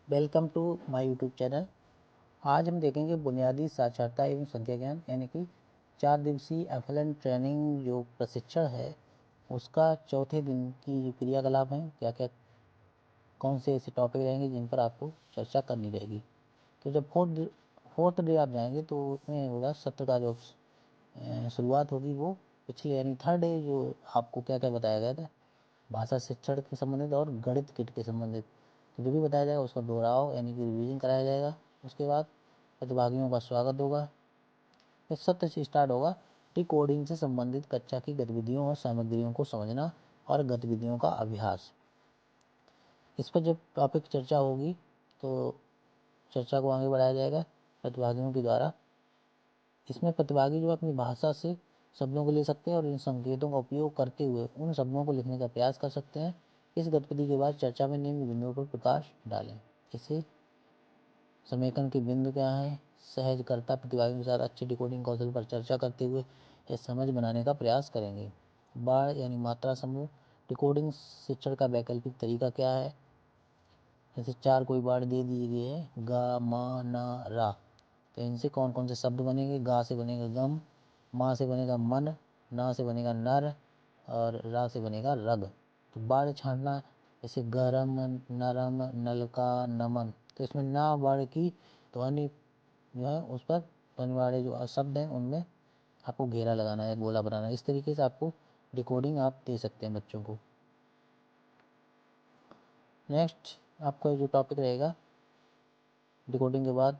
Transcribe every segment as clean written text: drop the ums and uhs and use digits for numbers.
Welcome to my YouTube channel. आज हम देखेंगे बुनियादी साक्षरता एवं संख्या ज्ञान यानी कि 4 दिवसीय एफएलएन ट्रेनिंग जो प्रशिक्षण है उसका चौथे दिन की जो क्रियाकलाप हैं, क्या क्या कौन से ऐसे टॉपिक रहेंगे जिन पर आपको चर्चा करनी रहेगी। तो जब फोर्थ डे आप जाएंगे तो उसमें होगा सत्र का जो शुरुआत होगी वो पिछले यानी थर्ड डे जो आपको क्या क्या बताया गया था भाषा शिक्षण के संबंधित और गणित किट के संबंधित, तो जो भी बताया जाएगा उसका दोहराव यानी कि रिवीजन कराया जाएगा। उसके बाद प्रतिभागियों का स्वागत होगा। फिर सत्र से स्टार्ट होगा डिकोडिंग से संबंधित कक्षा की गतिविधियों और सामग्रियों को समझना और गतिविधियों का अभ्यास। इस पर जब टॉपिक चर्चा होगी तो चर्चा को आगे बढ़ाया जाएगा प्रतिभागियों के द्वारा। इसमें प्रतिभागी जो अपनी भाषा से शब्दों को ले सकते हैं और इन संकेतों का उपयोग करते हुए उन शब्दों को लिखने का प्रयास कर सकते हैं। इस गतिविधि के बाद चर्चा में निम्न बिंदुओं पर प्रकाश डालें। इसे समेकन के बिंदु क्या हैं, सहजकर्ता प्रतिभागियों के साथ अच्छे डिकोडिंग कौशल पर चर्चा करते हुए यह समझ बनाने का प्रयास करेंगे। बाढ़ यानी मात्रा समूह डिकोडिंग शिक्षण का वैकल्पिक तरीका क्या है। जैसे 4 कोई बाढ़ दे दिए गए हैं, गा मा ना रा, तो इनसे कौन कौन से शब्द बनेंगे। गा से बनेगा गम, माँ से बनेगा मन, ना से बनेगा नर और रा से बनेगा रग। तो बाढ़ छांटना जैसे गरम, नरम, नलका, नमन, तो इसमें ना बाढ़ की ध्वनि जो है उस पर ध्वनि वाले जो शब्द हैं उनमें आपको घेरा लगाना है, गोला बनाना है। इस तरीके से आपको डिकोडिंग आप दे सकते हैं बच्चों को। नेक्स्ट आपका जो टॉपिक रहेगा डिकोडिंग के बाद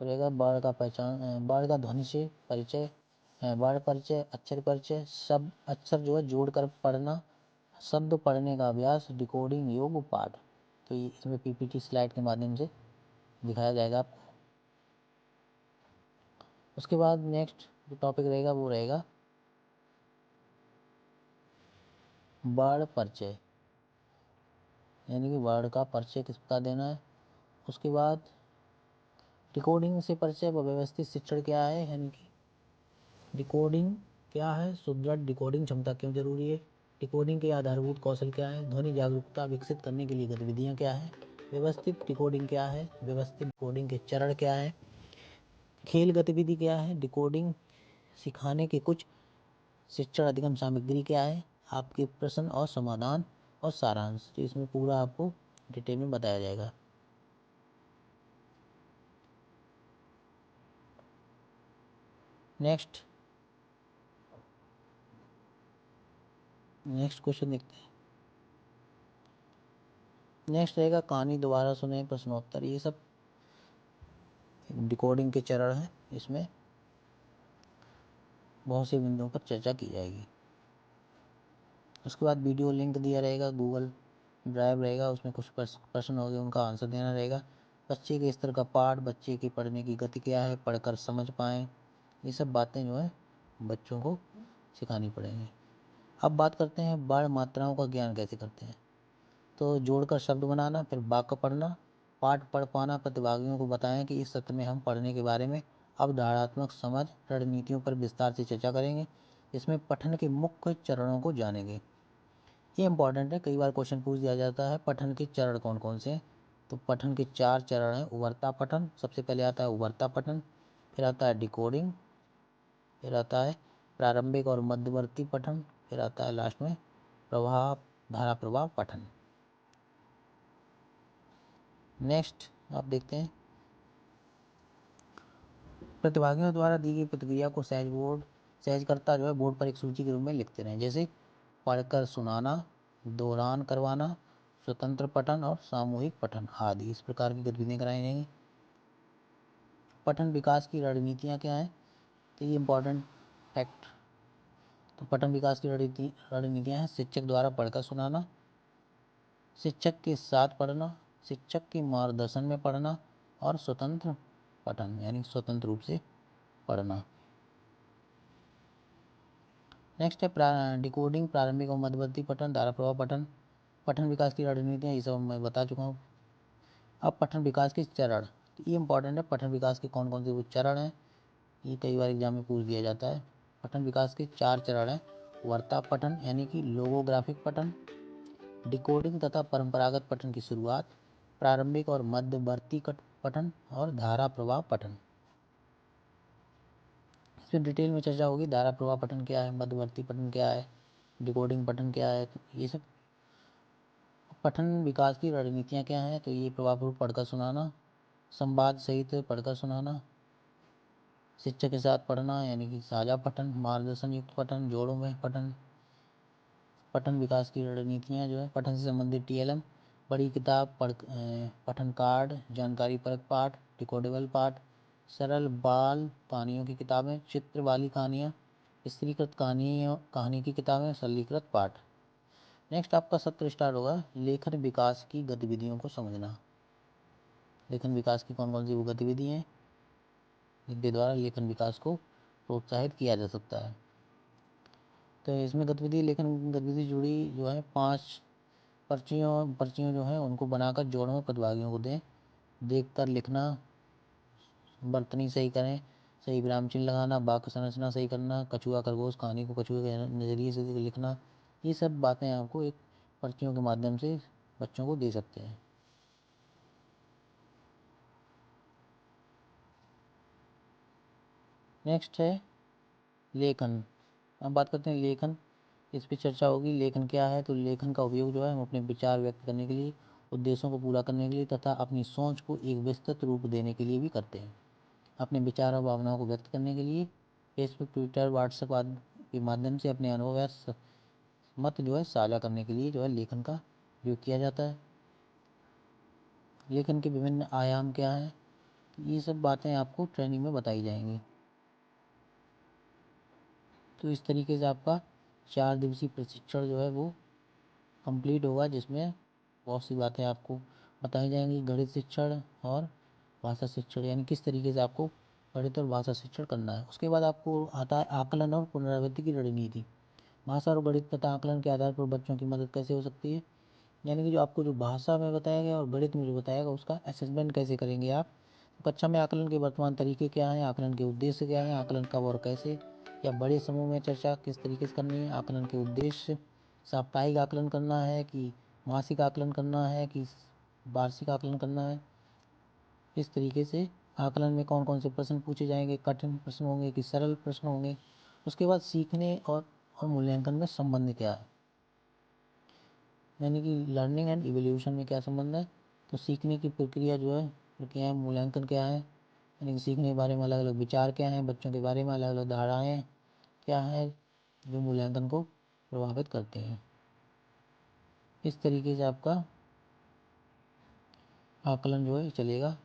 रहेगा बाढ़ का पहचान, बाढ़ का ध्वनि से परिचय, बाढ़ परिचय, अक्षर परिचय, शब्द अक्षर जो है जोड़कर पढ़ना, शब्द पढ़ने का अभ्यास, डिकोडिंग योग पाठ। तो ये इसमें पीपीटी स्लाइड के माध्यम से दिखाया जाएगा आपको। उसके बाद नेक्स्ट जो टॉपिक रहेगा वो रहेगा बाढ़ परिचय, यानी कि बाढ़ का परिचय किस प्रकार देना है। उसके बाद डिकोडिंग से परिचय व व्यवस्थित शिक्षण क्या है, यानी कि डिकोडिंग क्या है, सुदृढ़ डिकोडिंग क्षमता क्यों जरूरी है, डिकोडिंग के आधारभूत कौशल क्या है, ध्वनि जागरूकता विकसित करने के लिए गतिविधियाँ क्या है, व्यवस्थित डिकोडिंग क्या है, व्यवस्थित डिकोडिंग के चरण क्या है, खेल गतिविधि क्या है, डिकोडिंग सिखाने के कुछ शिक्षण अधिगम सामग्री क्या है, आपके प्रश्न और समाधान और सारांश। तो इसमें पूरा आपको डिटेल में बताया जाएगा। नेक्स्ट क्वेश्चन देखते हैं। नेक्स्ट रहेगा कहानी दोबारा सुने, प्रश्नोत्तर, ये सब डिकोडिंग के चरण हैं। इसमें बहुत से बिंदुओं पर चर्चा की जाएगी। उसके बाद वीडियो लिंक दिया रहेगा, गूगल ड्राइव रहेगा, उसमें कुछ प्रश्न होंगे उनका आंसर देना रहेगा। बच्चे के स्तर का पाठ, बच्चे की पढ़ने की गति क्या है, पढ़कर समझ पाएँ, ये सब बातें जो है बच्चों को सिखानी पड़ेंगी। अब बात करते हैं बाढ़ मात्राओं का ज्ञान कैसे करते हैं। तो जोड़कर शब्द बनाना, फिर वाक्य पढ़ना, पाठ पढ़ पाना। प्रतिभागियों को बताएं कि इस सत्र में हम पढ़ने के बारे में अवधारणात्मक समझ रणनीतियों पर विस्तार से चर्चा करेंगे। इसमें पठन के मुख्य चरणों को जानेंगे। ये इंपॉर्टेंट है, कई बार क्वेश्चन पूछ दिया जाता है पठन के चरण कौन कौन से हैं। तो पठन के 4 चरण हैं। उभरता पठन, सबसे पहले आता है उभरता पठन, फिर आता है डिकोडिंग, फिर आता है प्रारंभिक और मध्यवर्ती पठन, फिर आता है लास्ट में धारा प्रवाह पठन। नेक्स्ट आप देखते हैं प्रतिभागियों द्वारा दी गई प्रतिक्रिया को सहजकर्ता जो है बोर्ड पर एक सूची के रूप में लिखते रहें। जैसे पढ़कर सुनाना, दौरान करवाना, स्वतंत्र पठन और सामूहिक पठन आदि, इस प्रकार की गतिविधियाँ कराई जाएंगी। पठन विकास की रणनीतियाँ क्या हैं, तो ये इंपॉर्टेंट फैक्ट। तो पठन विकास की रणनीतियाँ हैं शिक्षक द्वारा पढ़कर सुनाना, शिक्षक के साथ पढ़ना, शिक्षक के मार्गदर्शन में पढ़ना और स्वतंत्र पठन यानी स्वतंत्र रूप से पढ़ना। नेक्स्ट है डिकोडिंग, प्रारंभिक और मध्यवर्ती पठन, धारा प्रवाह पठन, पठन विकास की रणनीतियाँ, ये सब मैं बता चुका हूँ। अब पठन विकास के चरण, तो ये इंपॉर्टेंट है। पठन विकास के कौन कौन से वो चरण हैं, ये कई बार एग्जाम में पूछ दिया जाता है। पठन विकास के 4 चरण हैं। वर्ता पठन यानी कि लोगोग्राफिक पठन, डिकोडिंग तथा परंपरागत पठन की शुरुआत, प्रारंभिक और मध्यवर्ती पठन और धारा प्रवाह पठन। इसमें डिटेल में चर्चा होगी। धारा प्रवाह पठन क्या है, मध्यवर्ती पठन क्या है, डिकोडिंग पठन क्या है, तो ये सब। पठन विकास की रणनीतियाँ क्या हैं, तो ये प्रभावपूर्वक पढ़कर सुनाना, संवाद सहित पढ़कर सुनाना, शिक्षक के साथ पढ़ना यानी कि साझा पठन, मार्गदर्शन युक्त पठन, जोड़ों में पठन। पठन विकास की रणनीतियाँ जो है, पठन से संबंधित TLM, बड़ी किताब, पठन कार्ड, जानकारी परक पाठ, डिकोडेबल पाठ, सरल बाल कहानियों की किताबें, चित्र वाली कहानियाँ, स्त्रीकृत कहानी की किताबें, सरलीकृत पाठ। नेक्स्ट आपका सत्र स्टार्ट होगा लेखन विकास की गतिविधियों को समझना। लेखन विकास की कौन कौन सी वो गतिविधि हैं जिनके द्वारा लेखन विकास को प्रोत्साहित किया जा सकता है। तो इसमें लेखन गतिविधि जुड़ी जो है 5 पर्चियों जो है उनको बनाकर जोड़ों में प्रतिभागियों को दें। देखकर लिखना, बर्तनी सही करें, सही विराम चिन्ह लगाना, वाक्य संरचना सही करना, कछुआ खरगोश कहानी को कछुए के नज़रिए से लिखना। ये सब बातें आपको एक पर्चियों के माध्यम से बच्चों को दे सकते हैं। नेक्स्ट है लेखन। अब बात करते हैं लेखन। इस पर चर्चा होगी। लेखन क्या है, तो लेखन का उपयोग जो है हम अपने विचार व्यक्त करने के लिए, उद्देश्यों को पूरा करने के लिए तथा अपनी सोच को एक विस्तृत रूप देने के लिए भी करते हैं। अपने विचार और भावनाओं को व्यक्त करने के लिए फेसबुक, ट्विटर, व्हाट्सएप आदि के माध्यम से अपने अनुभव या मत जो है साझा करने के लिए जो है लेखन का उपयोग किया जाता है। लेखन के विभिन्न आयाम क्या हैं, ये सब बातें आपको ट्रेनिंग में बताई जाएंगी। तो इस तरीके से आपका 4 दिवसीय प्रशिक्षण जो है वो कंप्लीट होगा, जिसमें बहुत सी बातें आपको बताई जाएंगी। गणित शिक्षण और भाषा शिक्षण, यानी किस तरीके से आपको गणित और भाषा शिक्षण करना है। उसके बाद आपको आता है आकलन और पुनरावृत्ति की रणनीति। भाषा और गणित तथा आकलन के आधार पर बच्चों की मदद कैसे हो सकती है, यानी कि जो आपको जो भाषा में बताया गया और गणित में जो बताया गया उसका असेसमेंट कैसे करेंगे आप। कक्षा में आकलन के वर्तमान तरीके क्या हैं, आकलन के उद्देश्य क्या हैं, आकलन कब और कैसे, या बड़े समूह में चर्चा किस तरीके से करनी है, आकलन के उद्देश्य, साप्ताहिक आकलन करना है कि मासिक आकलन करना है कि वार्षिक आकलन करना है, इस तरीके से आकलन में कौन कौन से प्रश्न पूछे जाएंगे, कठिन प्रश्न होंगे कि सरल प्रश्न होंगे। उसके बाद सीखने और मूल्यांकन में संबंध क्या है, यानी कि लर्निंग एंड इवोल्यूशन में क्या संबंध है। तो सीखने की प्रक्रिया जो है प्रक्रिया, मूल्यांकन क्या है, यानी कि सीखने के बारे में अलग अलग विचार क्या हैं, बच्चों के बारे में अलग अलग धारणाएँ क्या है जो मूल्यांकन को प्रभावित करते हैं। इस तरीके से आपका आकलन जो है चलेगा।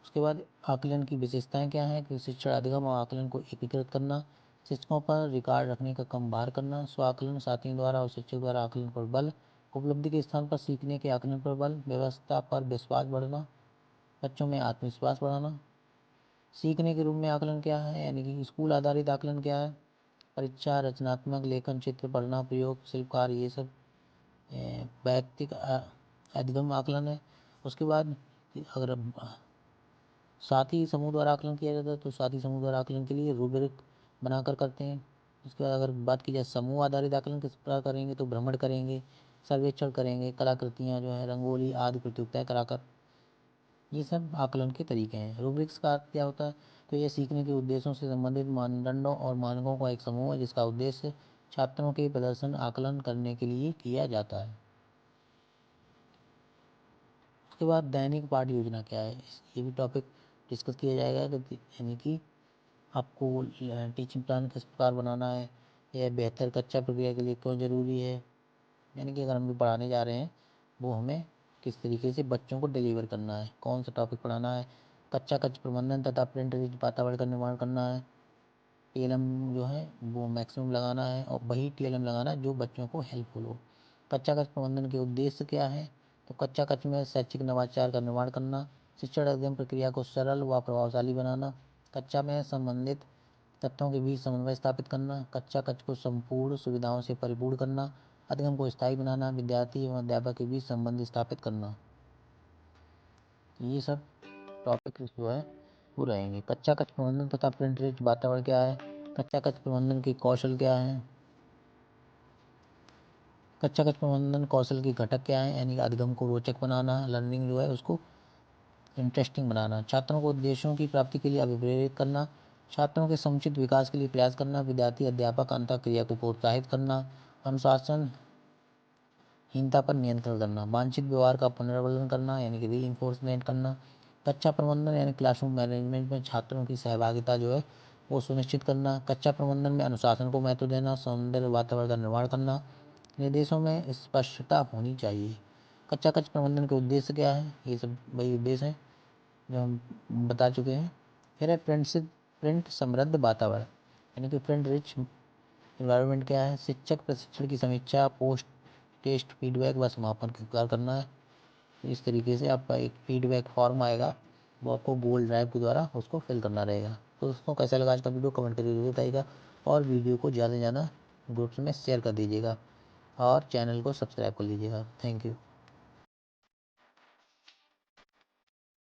उसके बाद आकलन की विशेषताएं क्या हैं कि शिक्षण अधिगम और आकलन को एकीकृत करना, शिक्षकों पर रिकॉर्ड रखने का कम भार करना, स्व आकलन साथियों द्वारा और शिक्षक द्वारा आकलन पर बल, उपलब्धि के स्थान पर सीखने के आकलन पर बल, व्यवस्था पर विश्वास बढ़ाना, बच्चों में आत्मविश्वास बढ़ाना। सीखने के रूप में आकलन क्या है, यानी कि स्कूल आधारित आकलन क्या है, परीक्षा, रचनात्मक लेखन, चित्र पढ़ना, प्रयोग, शिल्पकार, ये सब वैयक्तिक अधिगम आकलन है। उसके बाद अगर साथी समूह द्वारा आकलन किया जाता है तो साथी समूह द्वारा आकलन के लिए रूब्रिक बनाकर करते हैं। उसके बाद अगर बात की जाए समूह आधारित आकलन किस प्रकार करेंगे, तो भ्रमण करेंगे, सर्वेक्षण करेंगे, कलाकृतियाँ जो है रंगोली आदि प्रतियोगिताएं कराकर। ये सब आकलन के तरीके हैं। रूब्रिक्स का अर्थ क्या होता है, तो ये सीखने के उद्देश्यों से संबंधित मानदंडों और मानकों का एक समूह है जिसका उद्देश्य छात्रों के प्रदर्शन आकलन करने के लिए किया जाता है। उसके बाद दैनिक पाठ योजना क्या है, ये भी टॉपिक डिस्कस किया जाएगा, यानी कि आपको टीचिंग प्लान किस प्रकार बनाना है, यह बेहतर कक्षा प्रक्रिया के लिए क्यों ज़रूरी है, यानी कि अगर हम भी पढ़ाने जा रहे हैं वो हमें किस तरीके से बच्चों को डिलीवर करना है, कौन सा टॉपिक पढ़ाना है, कच्चा कच्चा प्रबंधन तथा प्रिंट रिच वातावरण का निर्माण करना है, TLM जो है वो मैक्सिमम लगाना है और वही TLM लगाना है जो बच्चों को हेल्पफुल हो। कच्चा कच प्रबंधन के उद्देश्य क्या है, तो कच्चा कच में शैक्षिक नवाचार का निर्माण करना, शिक्षण अध्ययन प्रक्रिया को सरल व प्रभावशाली बनाना, कक्षा में संबंधित तत्वों के बीच समन्वय स्थापित करना, कच्चा कच को संपूर्ण सुविधाओं से परिपूर्ण करना, अधिगम को स्थायी बनाना, विद्यार्थी एवं अध्यापक के बीच संबंध स्थापित करना। ये सब टॉपिक जो है वो रहेंगे। कच्चा कच प्रबंधन तथा प्रिंट रिच वातावरण क्या है, कच्चा कच प्रबंधन के कौशल क्या हैं, कक्षा कक्ष प्रबंधन कौशल के घटक क्या हैं, यानी कि अधिगम को रोचक बनाना, लर्निंग जो है उसको इंटरेस्टिंग बनाना, छात्रों को उद्देश्यों की प्राप्ति के लिए अभिप्रेरित करना, छात्रों के समुचित विकास के लिए प्रयास करना, विद्यार्थी अध्यापक अंतःक्रिया को प्रोत्साहित करना, अनुशासन हीनता पर नियंत्रण करना, वांछित व्यवहार का पुनरावलोकन करना यानी कि रीइंफोर्समेंट करना, कक्षा प्रबंधन यानी क्लासरूम मैनेजमेंट में छात्रों की सहभागिता जो है वो सुनिश्चित करना, कक्षा प्रबंधन में अनुशासन को महत्व देना, सौंदर्य वातावरण का निर्माण करना, निर्देशों में स्पष्टता होनी चाहिए। कक्षा कक्ष प्रबंधन के उद्देश्य क्या है, ये सब वही उद्देश्य हैं जो हम बता चुके हैं। फिर है प्रिंट समृद्ध वातावरण यानी कि प्रिंट रिच इन्वायरमेंट क्या है, शिक्षक प्रशिक्षण की समीक्षा, पोस्ट टेस्ट फीडबैक व समापन स्वीकार करना है। इस तरीके से आपका एक फीडबैक फॉर्म आएगा, वो आपको गूगल ड्राइव के द्वारा उसको फिल करना रहेगा। तो दोस्तों कैसा लगा आज का वीडियो कमेंट करके जरूर बताइएगा और वीडियो को ज़्यादा से ज़्यादा ग्रुप्स में शेयर कर दीजिएगा और चैनल को सब्सक्राइब कर लीजिएगा। Thank you.